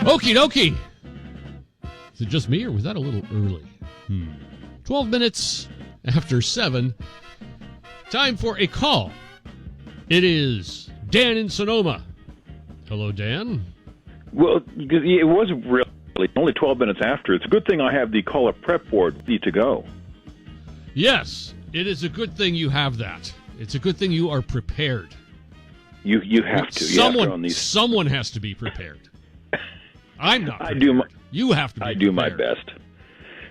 Okie dokie. Is it just me, or was that a little early? 12 minutes after 7. Time for a call. It is Dan in Sonoma. Hello, Dan. Well, it was really only 12 minutes after. It's a good thing I have the caller prep board ready to go. Yes, it is a good thing you have that. It's a good thing you are prepared. You have to. Someone has to be prepared. I'm not prepared. You have to be I do my best.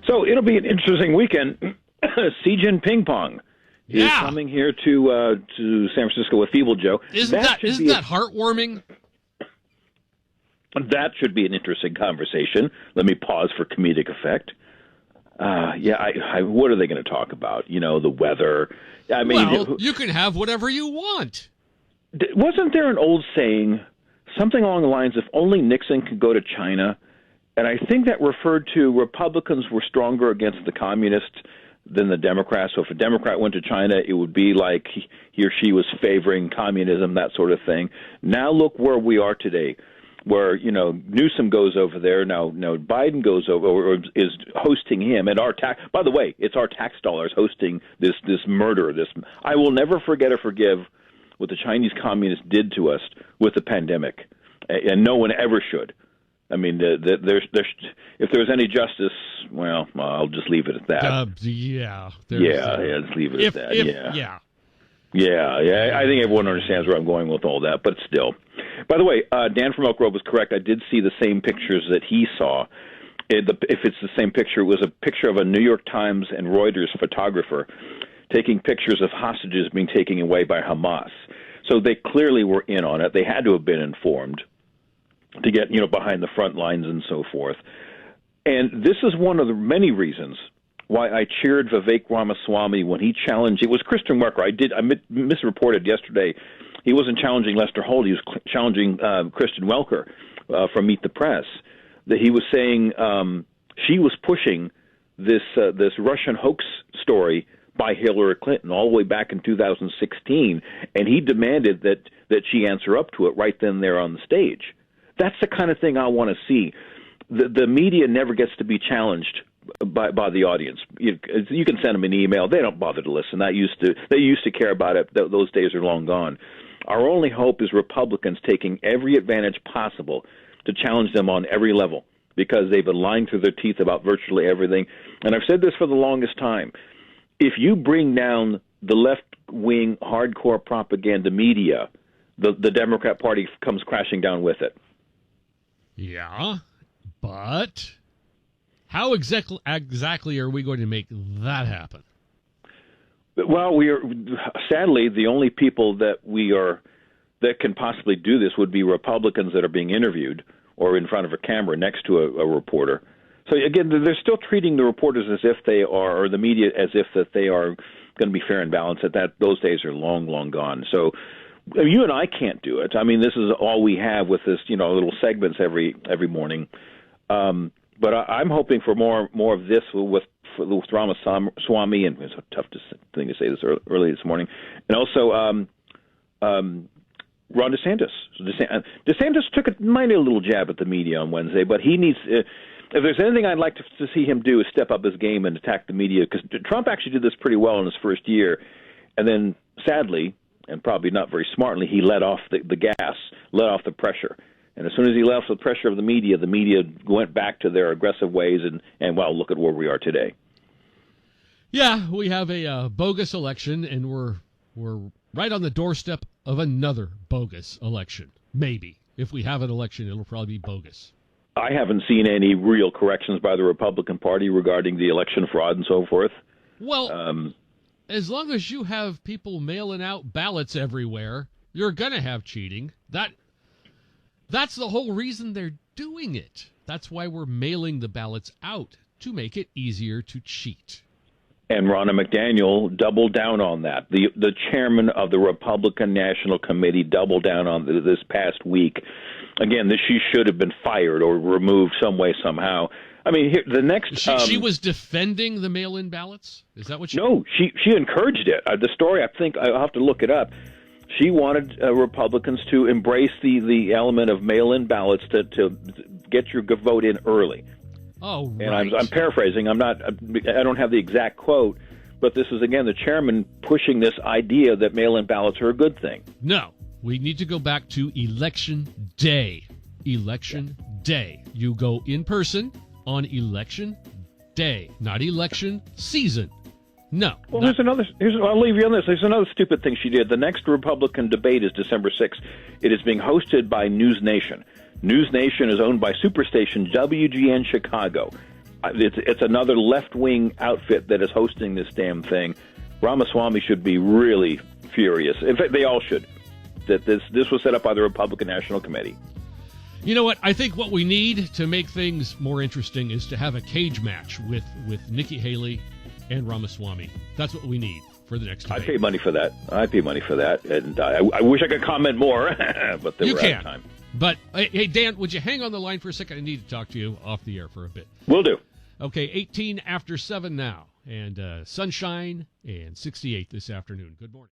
So it'll be an interesting weekend. Xi Jinping Pong is coming here to San Francisco with Feeble Joe. Isn't that heartwarming? That should be an interesting conversation. Let me pause for comedic effect. What are they going to talk about? The weather. I mean, you can have whatever you want. Wasn't there an old saying, something along the lines of only Nixon could go to China? And I think that referred to Republicans were stronger against the communists than the Democrats. So if a Democrat went to China, it would be like he or she was favoring communism, that sort of thing. Now look where we are today, where Newsom goes over there. Now Biden goes over or is hosting him, and by the way, it's our tax dollars hosting this murder. I will never forget or forgive what the Chinese communists did to us with the pandemic, and no one ever should. I mean, if there's any justice, well, I'll just leave it at that. Just leave it at that. Yeah. I think everyone understands where I'm going with all that, but still. By the way, Dan from Elk Grove was correct. I did see the same pictures that he saw. If it's the same picture, it was a picture of a New York Times and Reuters photographer taking pictures of hostages being taken away by Hamas. So they clearly were in on it. They had to have been informed to get behind the front lines and so forth. And this is one of the many reasons why I cheered Vivek Ramaswamy when he challenged. It was Christian Welker. I misreported yesterday. He wasn't challenging Lester Holt. He was challenging Christian Welker from Meet the Press. That he was saying she was pushing this Russian hoax story by Hillary Clinton all the way back in 2016, and he demanded that she answer up to it right then and there on the stage. That's the kind of thing I want to see. The media never gets to be challenged by the audience. You can send them an email; they don't bother to listen. They used to care about it. Those days are long gone. Our only hope is Republicans taking every advantage possible to challenge them on every level, because they've been lying through their teeth about virtually everything. And I've said this for the longest time. If you bring down the left-wing hardcore propaganda media, the Democrat Party comes crashing down with it. Yeah, but how exactly are we going to make that happen? Well, we are sadly the only people that can possibly do this would be Republicans that are being interviewed or in front of a camera next to a reporter. So again, they're still treating the reporters as if they are, or the media as if that they are going to be fair and balanced. Those days are long, long gone. So you and I can't do it. I mean, this is all we have with this, little segments every morning. But I'm hoping for more of this with Ramaswamy, and it's a tough thing to say this early this morning, and also Ron DeSantis. DeSantis took a minor little jab at the media on Wednesday, but he needs. If there's anything I'd like to see him do is step up his game and attack the media, because Trump actually did this pretty well in his first year, and then sadly, and probably not very smartly, he let off the gas, let off the pressure. And as soon as he left the pressure of the media went back to their aggressive ways, and well, look at where we are today. Yeah, we have a bogus election, and we're right on the doorstep of another bogus election. Maybe. If we have an election, it'll probably be bogus. I haven't seen any real corrections by the Republican Party regarding the election fraud and so forth. Well, as long as you have people mailing out ballots everywhere, you're going to have cheating. That's the whole reason they're doing it. That's why we're mailing the ballots out, to make it easier to cheat. And Ronna McDaniel doubled down on that. The chairman of the Republican National Committee doubled down on this past week. Again, she should have been fired or removed some way, somehow. I mean, the next... She was defending the mail-in ballots? Is that what she... No, she encouraged it. The story, I think, I'll have to look it up. She wanted Republicans to embrace the element of mail-in ballots to get your vote in early. Oh, right. And I'm paraphrasing. I don't have the exact quote, but this is, again, the chairman pushing this idea that mail-in ballots are a good thing. No, we need to go back to election day. Election day. You go in person on election day, not election season. No. Well, I'll leave you on this. There's another stupid thing she did. The next Republican debate is December 6th. It is being hosted by News Nation. News Nation is owned by Superstation WGN Chicago. It's another left-wing outfit that is hosting this damn thing. Ramaswamy should be really furious. In fact, they all should. That this was set up by the Republican National Committee. You know what? I think what we need to make things more interesting is to have a cage match with Nikki Haley and Ramaswamy. That's what we need for the next debate. I pay money for that. And I wish I could comment more, but we're out of time. But, hey, Dan, would you hang on the line for a second? I need to talk to you off the air for a bit. Will do. Okay, 18 after 7 now. And sunshine and 68 this afternoon. Good morning.